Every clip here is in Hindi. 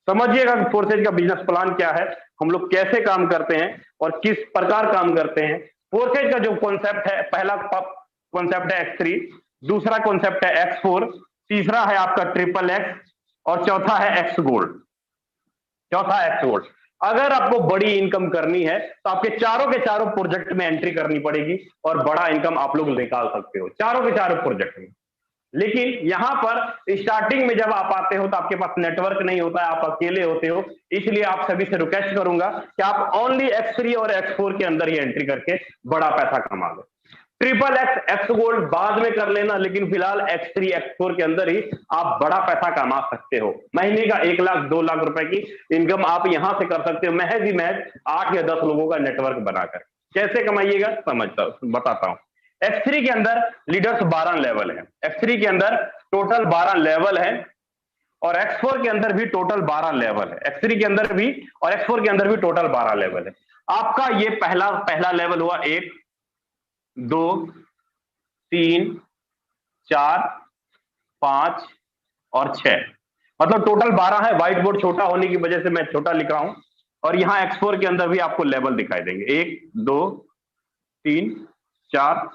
समझिएगा फोर्सेज का बिजनेस प्लान क्या है, हम लोग कैसे काम करते हैं और किस प्रकार काम करते हैं। फोर्सेज का जो कॉन्सेप्ट है, पहला कॉन्सेप्ट है X3, दूसरा कॉन्सेप्ट है X4, तीसरा है आपका ट्रिपल एक्स और चौथा है एक्स गोल्ड। चौथा एक्स गोल्ड। अगर आपको बड़ी इनकम करनी है तो आपके चारों के चारों प्रोजेक्ट में एंट्री करनी पड़ेगी और बड़ा इनकम आप लोग निकाल सकते हो चारों के चारों प्रोजेक्ट में। लेकिन यहां पर स्टार्टिंग में जब आप आते हो तो आपके पास नेटवर्क नहीं होता है, आप अकेले होते हो, इसलिए आप सभी से रिक्वेस्ट करूंगा कि आप ओनली X3 और X4 के अंदर ही एंट्री करके बड़ा पैसा कमा लो। ट्रिपल एक्स एक्स गोल्ड बाद में कर लेना, लेकिन फिलहाल X3 X4 के अंदर ही आप बड़ा पैसा कमा सकते हो। महीने का 1 लाख 2 लाख रुपए की इनकम आप यहां से कर सकते हो, महज ही महज 8 या 10 लोगों का नेटवर्क बनाकर। कैसे कमाइएगा समझता बताता हूं। X3 के अंदर लीडर्स 12 लेवल है, X3 के अंदर टोटल 12 लेवल है और X4 के अंदर भी टोटल 12 लेवल है। X3 के अंदर भी और X4 के अंदर भी टोटल 12 लेवल है। आपका ये पहला लेवल हुआ 1 2 3 4 5 और 6, मतलब टोटल 12 है। व्हाइट बोर्ड छोटा होने की वजह से मैं छोटा लिख रहा हूं। और यहां X4 के अंदर भी आपको लेवल दिखाई देंगे, 1 2 3 4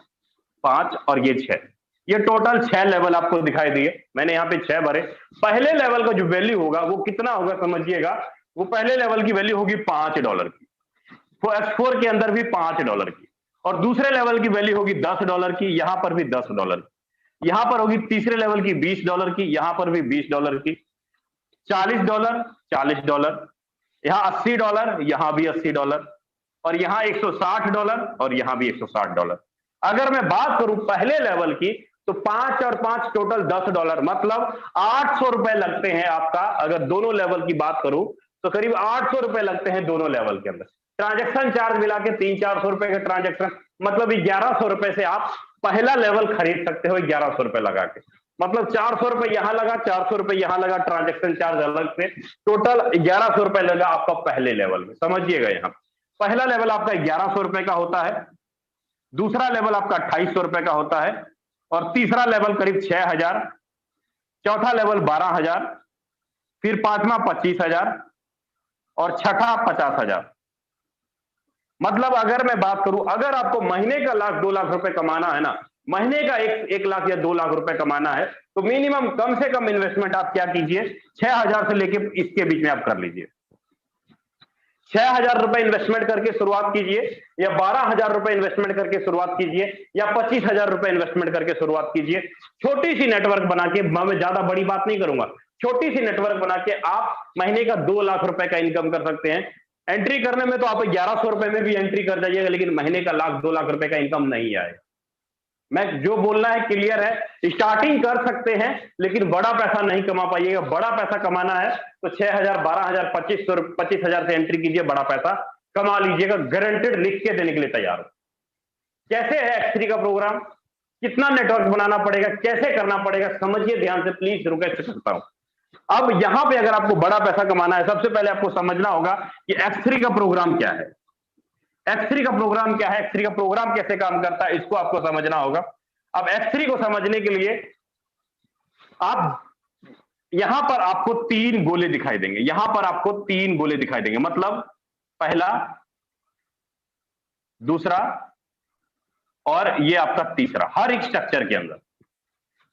5 और ये 6, ये टोटल 6 लेवल आपको दिखाई दिए। मैंने यहाँ पे 6 भरे। पहले लेवल का जो वैल्यू होगा वो कितना होगा समझिएगा, वो पहले लेवल की वैल्यू होगी $5 की, तो X4 के अंदर भी $5 की, और दूसरे लेवल की वैल्यू होगी $10 की, यहां पर भी $10 की, यहां पर होगी तीसरे लेवल की $20 की, यहां पर भी $20 की, $40 $40, यहां $80, यहां भी $80, और यहां $160 और यहां भी $160। अगर मैं बात करूं पहले लेवल की तो 5 और 5 टोटल $10, मतलब ₹800 लगते हैं आपका। अगर दोनों लेवल की बात करूं तो करीब ₹800 लगते हैं दोनों लेवल के अंदर। ट्रांजैक्शन चार्ज मिला के 300-400 रुपए का ट्रांजैक्शन, मतलब ₹1100 से आप पहला लेवल खरीद सकते हो ₹1100 लगा के। मतलब ₹400 यहां लगा, ₹400 यहां लगा, ट्रांजैक्शन चार्ज अलग से, टोटल ₹1100 लगा आपका पहले लेवल में। समझिएगा, यहां पहला लेवल आपका ₹1100 का होता है, दूसरा लेवल आपका ₹2800 का होता है, और तीसरा लेवल करीब 6000, चौथा लेवल 12000, फिर पांचवा 25000 और छठा 50000। मतलब अगर मैं बात करूं, अगर आपको महीने का 1-2 लाख रुपए कमाना है ना, महीने का 1 लाख या 2 लाख रुपए कमाना है, तो मिनिमम कम से कम इन्वेस्टमेंट आप क्या कीजिए, 6000 से लेके इसके बीच में आप कर लीजिए। 6000 रुपए इन्वेस्टमेंट करके शुरुआत कीजिए, या 12000 रुपए इन्वेस्टमेंट करके शुरुआत कीजिए, या 25000 रुपए इन्वेस्टमेंट करके शुरुआत कीजिए। छोटी सी नेटवर्क बना के, मैं ज्यादा बड़ी बात नहीं करूंगा, छोटी सी नेटवर्क बना के आप महीने का 2 लाख रुपए का इनकम कर सकते हैं। एंट्री करने में तो आप ₹1100 में भी एंट्री कर जाइएगा, लेकिन महीने का 1-2 लाख रुपए का इनकम नहीं आएगा। मैं जो बोलना है क्लियर है। स्टार्टिंग कर सकते हैं लेकिन बड़ा पैसा नहीं कमा पाइएगा। बड़ा पैसा कमाना है तो 6000, 12000, 25,000 से एंट्री कीजिए, बड़ा पैसा कमा लीजिएगा, गारंटेड, लिख के देने के लिए तैयार हो। कैसे है X3 का प्रोग्राम, कितना नेटवर्क बनाना पड़ेगा, कैसे करना पड़ेगा, समझिए ध्यान से प्लीज, रिक्वेस्ट करता हूं। अब यहां पे अगर आपको बड़ा पैसा कमाना है, सबसे पहले आपको समझना होगा कि X3 का प्रोग्राम क्या है। X3 का प्रोग्राम क्या है, X3 का प्रोग्राम कैसे काम करता है, इसको आपको समझना होगा। अब X3 को समझने के लिए आप, यहां पर आपको 3 गोले दिखाई देंगे, यहां पर आपको 3 गोले दिखाई देंगे, मतलब पहला, दूसरा और ये आपका तीसरा। हर एक स्ट्रक्चर के अंदर,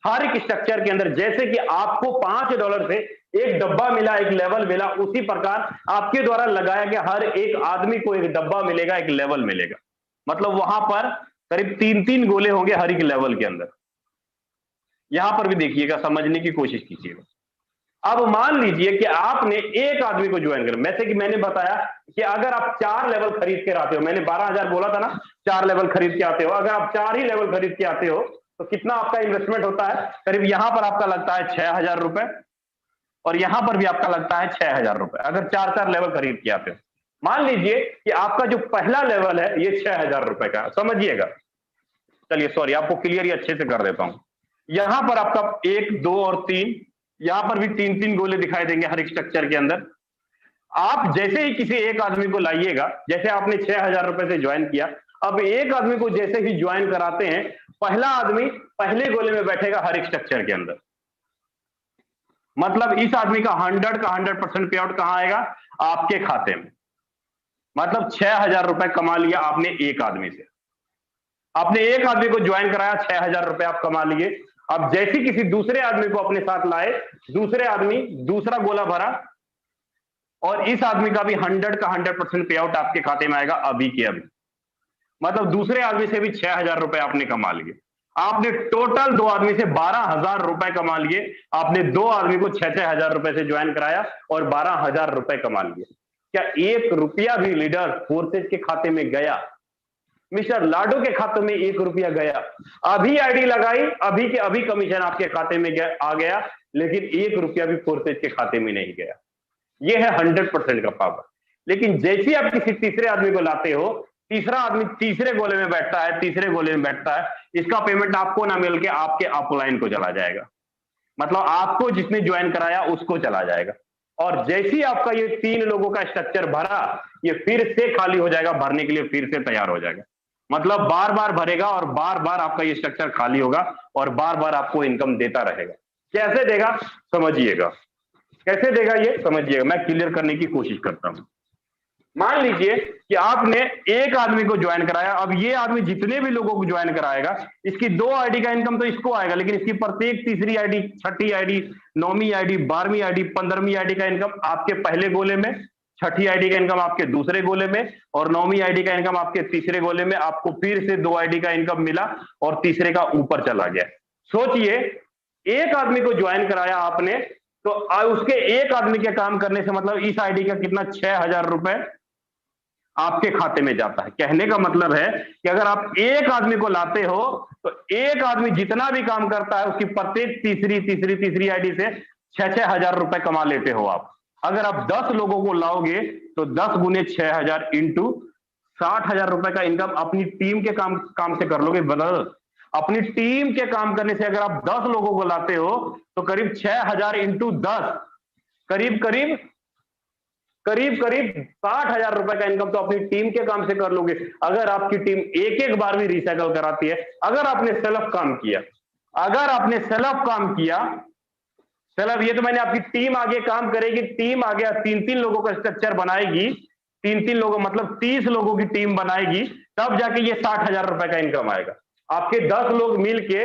हर एक स्ट्रक्चर के अंदर, जैसे कि आपको $5 से एक डब्बा मिला, एक लेवल मिला, उसी प्रकार आपके द्वारा लगाया गया हर एक आदमी को एक डब्बा मिलेगा, एक लेवल मिलेगा। मतलब वहां पर करीब 3-3 गोले होंगे हर एक लेवल के अंदर। यहां पर भी देखिएगा, समझने की कोशिश कीजिएगा। अब मान लीजिए कि आपने एक आदमी को ज्वाइन कर, जैसे कि मैंने बताया कि अगर आप 4 लेवल खरीद के आते हो, मैंने 12000 बोला था ना, 4 लेवल खरीद के आते हो, अगर आप 4 ही लेवल खरीद के आते हो तो कितना आपका इन्वेस्टमेंट होता है, करीब यहां पर आपका लगता है 6000 रुपए, और यहां पर भी आपका लगता है 6000 रुपए, अगर 4-4 लेवल खरीद के आते हो। मान लीजिए कि आपका जो पहला लेवल है ये 6000 रुपए का, समझिएगा। चलिए सॉरी, आपको क्लियर ही अच्छे से कर देता हूं। यहां पर आपका 1 2 और 3, यहां पर भी 3-3 गोले दिखाई देंगे हर एक स्ट्रक्चर के अंदर। आप जैसे ही किसी एक आदमी को लाइएगा, जैसे आपने 6000 रुपए से ज्वाइन किया, अब एक आदमी को जैसे ही ज्वाइन कराते हैं, पहला आदमी पहले गोले में बैठेगा हर एक स्ट्रक्चर के अंदर। मतलब इस आदमी का 100% पे आउट कहां आएगा? आपके खाते में। मतलब 6,000 रुपए कमा लिया आपने एक आदमी से। आपने एक आदमी को ज्वाइन कराया, 6,000 रुपए आप कमा लिए। अब जैसे किसी दूसरे आदमी को अपने साथ लाए, दूसरे आदमी दूसरा गोला भरा, और इस आदमी का भी 100% पे आउट आपके खाते में आएगा अभी के अभी। मतलब दूसरे आदमी से भी 6,000 रुपए आपने कमा लिए। आपने टोटल दो आदमी से 12,000 रुपए कमा लिए। आपने दो आदमी को 6,000 रुपए से ज्वाइन कराया और 12,000 रुपए कमा लिए। क्या एक रुपया भी लीडर फोर्सेज के खाते में गया? मिस्टर लाडो के खाते में 1 रुपया गया। अभी आईडी लगाई, अभी के अभी कमीशन आपके खाते में आ गया, लेकिन 1 रुपया भी फोर्सेज के खाते में नहीं गया। यह है 100% का पावर। लेकिन जैसे ही आप किसी तीसरे आदमी को लाते हो, तीसरा आदमी तीसरे गोले में बैठता है, तीसरे गोले में बैठता है, इसका पेमेंट आपको ना मिल के आपके अपलाइन को चला जाएगा। मतलब आपको जिसने ज्वाइन कराया उसको चला जाएगा। और जैसे ही आपका ये 3 लोगों का स्ट्रक्चर भरा, ये फिर से खाली हो जाएगा, भरने के लिए फिर से तैयार हो जाएगा। मतलब बार बार भरेगा और बार बार आपका ये स्ट्रक्चर खाली होगा और बार बार आपको इनकम देता रहेगा। कैसे देगा समझिएगा, कैसे देगा ये समझिएगा। मैं क्लियर करने की कोशिश करता हूं। मान लीजिए कि आपने एक आदमी को ज्वाइन कराया। अब ये आदमी जितने भी लोगों को ज्वाइन कराएगा, इसकी 2 आईडी का इनकम तो इसको आएगा, लेकिन इसकी प्रत्येक तीसरी आईडी, छठी आईडी, 9वीं आईडी, 12वीं आईडी, 15वीं आईडी का इनकम आपके पहले गोले में, छठी आईडी का इनकम आपके दूसरे गोले में, और 9वीं आईडी का इनकम आपके तीसरे गोले में। आपको फिर से 2 आईडी का इनकम मिला और तीसरे का ऊपर चला गया। सोचिए, एक आदमी को ज्वाइन कराया आपने, तो उसके एक आदमी के काम करने से मतलब इस आईडी का कितना, 6,000 रुपए आपके खाते में जाता है। कहने का मतलब है कि अगर आप एक आदमी को लाते हो, तो एक आदमी जितना भी काम करता है उसकी प्रत्येक तीसरी आईडी से 6,000 रुपए कमा लेते हो आप। अगर आप 10 लोगों को लाओगे तो 10 गुने 6,000 इंटू 60,000 रुपए का इनकम अपनी टीम के काम से कर लोगे। बदल अपनी टीम के काम करने से अगर आप 10 लोगों को लाते हो तो करीब 6,000 इंटू 10, करीब करीब 60,000 रुपए का इनकम तो अपनी टीम के काम से कर लोगे। अगर आपकी टीम एक एक बार भी रिसाइकल कराती है, अगर आपने सेल्फ काम किया, अगर आपने सेल्फ काम किया, सेल्फ, ये तो मैंने आपकी टीम आगे काम करेगी, टीम आगे 3-3 लोगों का स्ट्रक्चर बनाएगी, 3-3 लोगों मतलब 30 लोगों की टीम बनाएगी, तब जाके ये 60,000 रुपए का इनकम आएगा। आपके 10 लोग मिलके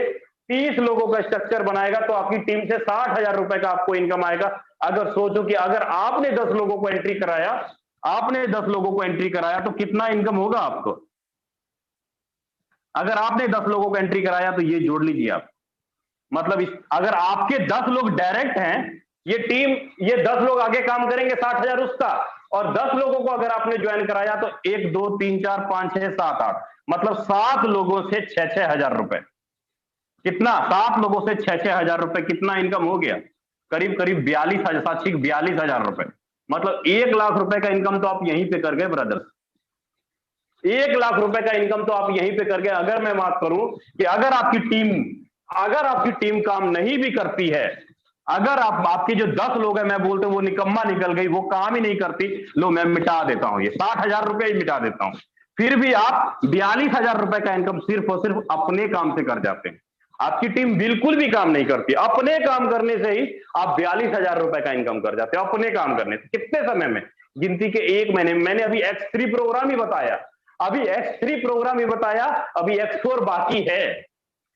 30 लोगों का स्ट्रक्चर बनाएगा तो आपकी टीम से 60,000 रुपए का आपको इनकम आएगा। अगर सोचो कि अगर आपने 10 लोगों को एंट्री कराया, आपने 10 लोगों को एंट्री कराया तो कितना इनकम होगा आपको? अगर आपने 10 लोगों को एंट्री कराया तो ये जोड़ लीजिए आप। मतलब अगर आपके 10 लोग डायरेक्ट हैं, ये टीम, ये 10 लोग आगे काम करेंगे, 60,000 उसका, और 10 लोगों को अगर आपने ज्वाइन कराया तो 1 2 3 4 5 6 7 8, मतलब 7 लोगों से 6,000 रुपए। कितना? 7 लोगों से 6,000 रुपए। कितना इनकम हो गया? करीब करीब 42,000 रुपए। मतलब 1 लाख रुपए का इनकम तो आप यहीं पे कर गए ब्रदर्स। 1 लाख रुपए का इनकम तो आप यहीं पे कर गए। अगर मैं बात करूं कि अगर आपकी टीम काम नहीं भी करती है, अगर आपके जो 10 लोग हैं, मैं बोलते वो निकम्मा निकल गई, वो काम ही नहीं करती, लो मैं मिटा देता हूं, ये 60,000 रुपए ही मिटा देता हूं, फिर भी आप 42,000 रुपए का इनकम सिर्फ और सिर्फ अपने काम से कर जाते हैं। आपकी टीम बिल्कुल भी काम नहीं करती, अपने काम करने से ही आप 42,000 रुपए का इनकम कर जाते हो। अपने काम करने से कितने समय में? गिनती के 1 महीने में। मैंने अभी X3 प्रोग्राम ही बताया, अभी X3 प्रोग्राम ही बताया, अभी X4 बाकी है,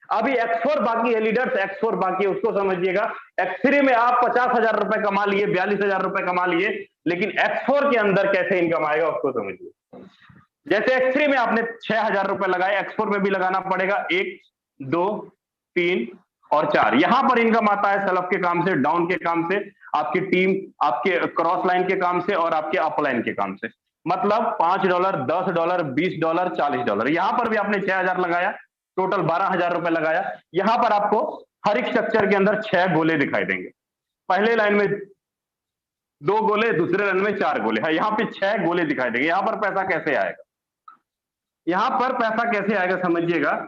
अभी X4 बाकी है लीडर्स, X4 बाकी है, उसको समझिएगा। X3 में आप 50,000 रुपए कमा लिए, 42,000 रुपए कमा लिए, लेकिन X4 के अंदर कैसे इनकम आएगा उसको समझिए। जैसे X3 में आपने 6,000 रुपए लगाए, X4 में भी लगाना पड़ेगा 1 2 3 और 4। यहां पर इनकम आता है सेल्फ के काम से, डाउन के काम से, आपकी टीम, आपके क्रॉस लाइन के काम से और आपके अप लाइन के काम से। मतलब $5, $10, $20, $40। यहां पर भी आपने 6,000 लगाया, टोटल 12,000 रुपए लगाया। यहां पर आपको हर एक स्ट्रक्चर के अंदर 6 गोले दिखाई देंगे। पहले लाइन में 2 गोले, दूसरे लाइन में 4 गोले है, यहां पे 6 गोले दिखाई देंगे। यहां पर पैसा कैसे आएगा? यहां पर पैसा कैसे आएगा समझिएगा।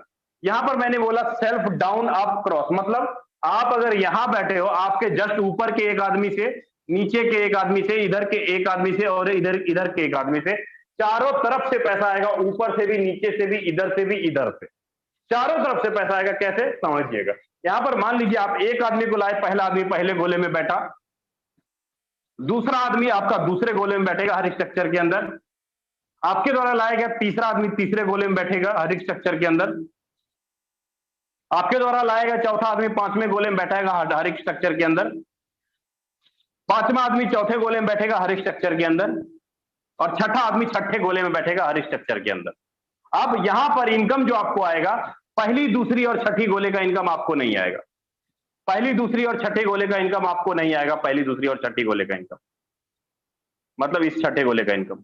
यहां पर मैंने बोला सेल्फ डाउन अप क्रॉस, मतलब आप अगर यहां बैठे हो, आपके जस्ट ऊपर के एक आदमी से, नीचे के एक आदमी से, इधर के एक आदमी से और इधर के एक आदमी से, चारों तरफ से पैसा आएगा, ऊपर से भी, नीचे से भी, इधर से भी, इधर से, चारों तरफ से पैसा आएगा। कैसे समझिएगा। यहां पर मान लीजिए आप एक आदमी को लाए, पहला आदमी पहले गोले में बैठा, दूसरा आदमी आपका दूसरे गोले में बैठेगा हर स्ट्रक्चर के अंदर, आपके द्वारा लाया गया तीसरा आदमी तीसरे गोले में बैठेगा हर एक स्ट्रक्चर के अंदर, आपके द्वारा लाया गया चौथा आदमी पांचवें गोले में बैठेगा हर एक स्ट्रक्चर के अंदर, पांचवा आदमी चौथे गोले में बैठेगा हर एक स्ट्रक्चर के अंदर, और छठा आदमी छठे गोले में बैठेगा हर स्ट्रक्चर के अंदर। अब यहां पर इनकम जो आपको आएगा, पहली दूसरी और छठी गोले का इनकम आपको नहीं आएगा, पहली दूसरी और छठे गोले का इनकम आपको नहीं आएगा, पहली दूसरी और छठी गोले का इनकम, मतलब इस छठे गोले का इनकम।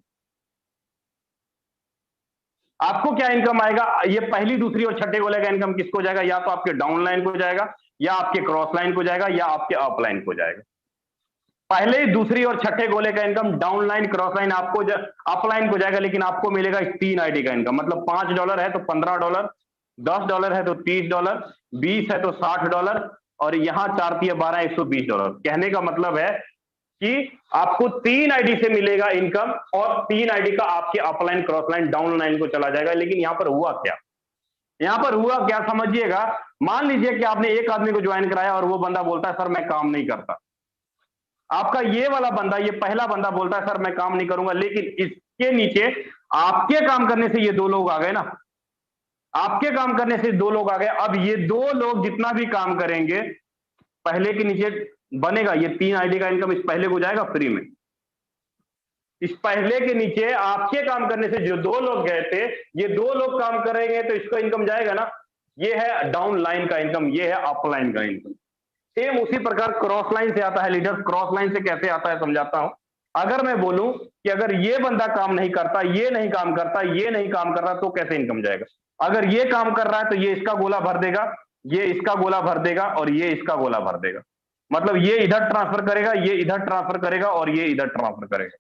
आपको क्या इनकम आएगा, ये पहली दूसरी और छठे गोले का इनकम किसको जाएगा, या तो आपके डाउन लाइन को जाएगा, या आपके क्रॉस लाइन को जाएगा, या आपके अप लाइन को जाएगा। पहले दूसरी और छठे गोले का income down line cross line आपको अप लाइन को जाएगा, लेकिन आपको मिलेगा इस 3 आईडी का इनकम। मतलब $5 है तो $15, $10 है तो $30, 20 है तो $60, और यहां 4 × 12 $120। कहने का मतलब है कि आपको 3 आईडी से मिलेगा इनकम, और 3 आईडी का आपके upline cross line down line को चला जाएगा। लेकिन यहां पर हुआ क्या, यहां पर हुआ क्या समझिएगा। मान लीजिए कि आपने एक आदमी को ज्वाइन कराया और वो बंदा बोलता है सर मैं काम नहीं करता। आपका ये वाला बंदा, ये पहला बंदा बोलता है सर मैं काम नहीं करूंगा, लेकिन इसके नीचे आपके काम करने से ये 2 लोग आ गए ना, आपके काम करने से 2 लोग आ गए। अब ये 2 लोग जितना भी काम करेंगे, पहले के नीचे बनेगा ये 3 आईडी का इनकम, इस पहले को जाएगा फ्री में। इस पहले के नीचे आपके काम करने से जो 2 लोग गए थे, ये 2 लोग काम करेंगे तो इसका इनकम जाएगा ना। ये है डाउन लाइन का इनकम, ये है अप लाइन का इनकम। सेम उसी प्रकार क्रॉस लाइन से आता है लीडर। क्रॉस लाइन से कैसे आता है समझाता हूं। अगर मैं बोलूं कि अगर ये बंदा काम नहीं करता, ये नहीं काम करता, ये नहीं काम कर रहा, तो कैसे इनकम जाएगा। अगर ये काम कर रहा है तो ये इसका गोला भर देगा, ये इसका गोला भर देगा, और ये इसका गोला भर देगा। मतलब ये इधर ट्रांसफर करेगा, ये इधर ट्रांसफर करेगा, और ये इधर ट्रांसफर करेगा।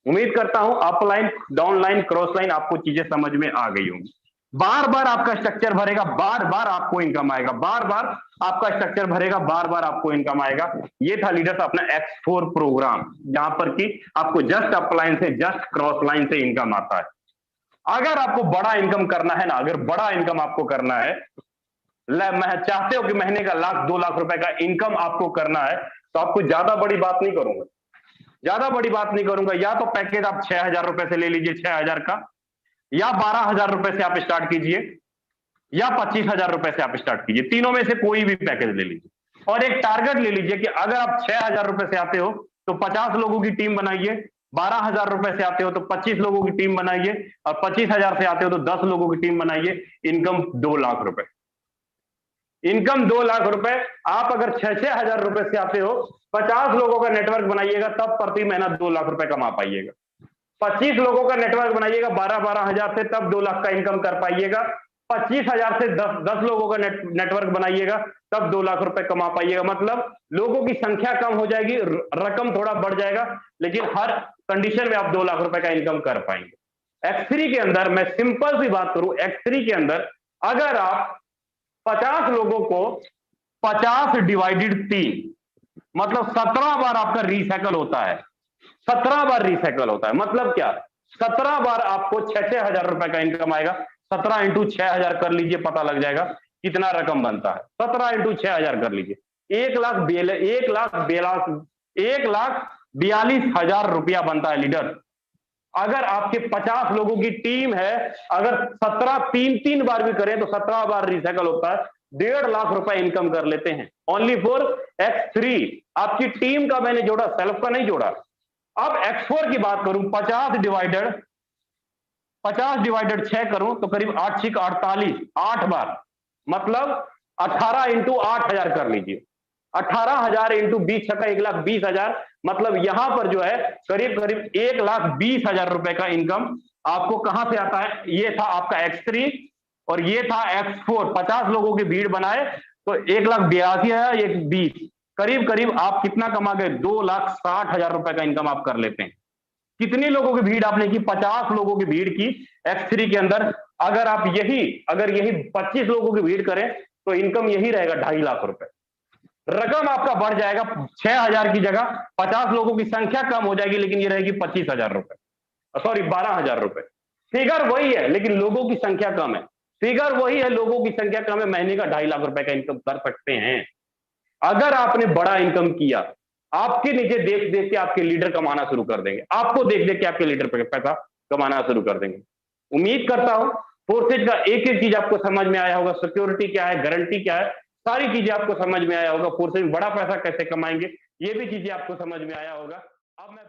उम्मीद करता हूं up line down line cross line आपको चीजें समझ में आ गई होंगी। बार बार आपका स्ट्रक्चर भरेगा, बार बार आपको इनकम आएगा, बार बार आपका स्ट्रक्चर भरेगा, बार बार आपको इनकम आएगा। ये था लीडर्स अपना X4 प्रोग्राम, जहां पर कि आपको जस्ट अप लाइन से जस्ट क्रॉस लाइन से इनकम आता है। अगर आपको बड़ा इनकम करना है ना, अगर बड़ा इनकम आपको करना है, मैं चाहते हो कि महीने का 1-2 लाख रुपए का इनकम आपको करना है, तो आपको ज्यादा बड़ी बात नहीं करूंगा, ज्यादा बड़ी बात नहीं करूंगा। या तो पैकेज आप 6,000 रुपए से ले लीजिए, 6,000 का, या 12,000 रुपए से आप स्टार्ट कीजिए, या 25,000 रुपए से आप स्टार्ट कीजिए। तीनों में से कोई भी पैकेज ले लीजिए, और एक टारगेट ले लीजिए कि अगर आप 6,000 रुपए से आते हो तो 50 लोगों की टीम बनाइए, 12,000 रुपए से आते हो तो 25 लोगों की टीम बनाइए, और 25,000 से आते हो तो 10 लोगों की टीम बनाइए। इनकम 2 लाख रुपए, इनकम 2 लाख रुपए। आप अगर 6-6 हजार रुपए से आते हो, 50 लोगों का नेटवर्क बनाइएगा, तब प्रति महीना 2 लाख रुपए कमा पाइएगा। 25 लोगों का नेटवर्क बनाइएगा 12-12 हजार से, तब 2 लाख का इनकम कर पाइएगा। 25,000 से 10 लोगों का नेटवर्क बनाइएगा, तब 2 लाख रुपए कमा पाइएगा। मतलब लोगों की संख्या कम हो जाएगी, रकम थोड़ा बढ़ जाएगा, लेकिन हर कंडीशन में आप 2 लाख रुपए का इनकम कर पाएंगे। X3 के अंदर मैं सिंपल सी बात करूं, X3 के अंदर अगर आप 50 लोगों को 50 डिवाइडेड 3, मतलब 17 बार आपका रिसाइकल होता है, 17 बार रिसाइकल होता है। मतलब क्या, 17 बार आपको 6-6 हजार रुपए का इनकम आएगा। 17 × 6,000 कर लीजिए, पता लग जाएगा कितना रकम बनता है। 17 × 6,000 कर लीजिए, 1,42,000 रुपया बनता है लीडर। अगर आपके 50 लोगों की टीम है, अगर 17 3 बार भी करें तो 17 बार रिसाइकल होता है, 1.5 लाख रुपए इनकम कर लेते हैं। Only for X3। आपकी टीम का मैंने जोड़ा, सेल्फ का नहीं जोड़ा। अब X4 की बात करूं, 50 डिवाइडेड 6 करूं तो करीब 8 × 48, 8 बार, मतलब 18 × 8,000 कर लीजिए। 18,000 × 20 × 1,20,000, मतलब यहां पर जो है करीब 1,20,000 रुपए का इनकम आपको कहां से आता है। ये था आपका X3 और ये था X4। 50 लोगों की भीड़ बनाए तो 1,82,000, 1,20, करीब आप कितना कमा गए, 2,60,000 रुपए का इनकम आप कर लेते हैं। कितनी लोगों की भीड़ आपने की, 50 लोगों की भीड़ की X3 के अंदर। अगर यही 25 लोगों की भीड़ करें तो इनकम यही रहेगा 2.5 लाख रुपए। रकम आपका बढ़ जाएगा, 6,000 की जगह 50 लोगों की संख्या कम हो जाएगी, लेकिन ये रहेगी 25,000 रुपए, सॉरी 12,000 रुपए। फिगर वही है, लेकिन लोगों की संख्या कम है। फिगर वही है, लोगों की संख्या कम है, महीने का 2.5 लाख रुपए का इनकम कर सकते हैं। अगर आपने बड़ा इनकम किया, आपके नीचे देख देख के आपके लीडर कमाना शुरू कर देंगे, आपको देख देख के आपके लीडर पैसा कमाना शुरू कर देंगे। उम्मीद करता हूं फोर्सेज का एक एक चीज आपको समझ में आया होगा, सिक्योरिटी क्या है, गारंटी क्या है, सारी चीजें आपको समझ में आया होगा। फोर्सेज बड़ा पैसा कैसे कमाएंगे, ये भी चीजें आपको समझ में आया होगा। अब मैं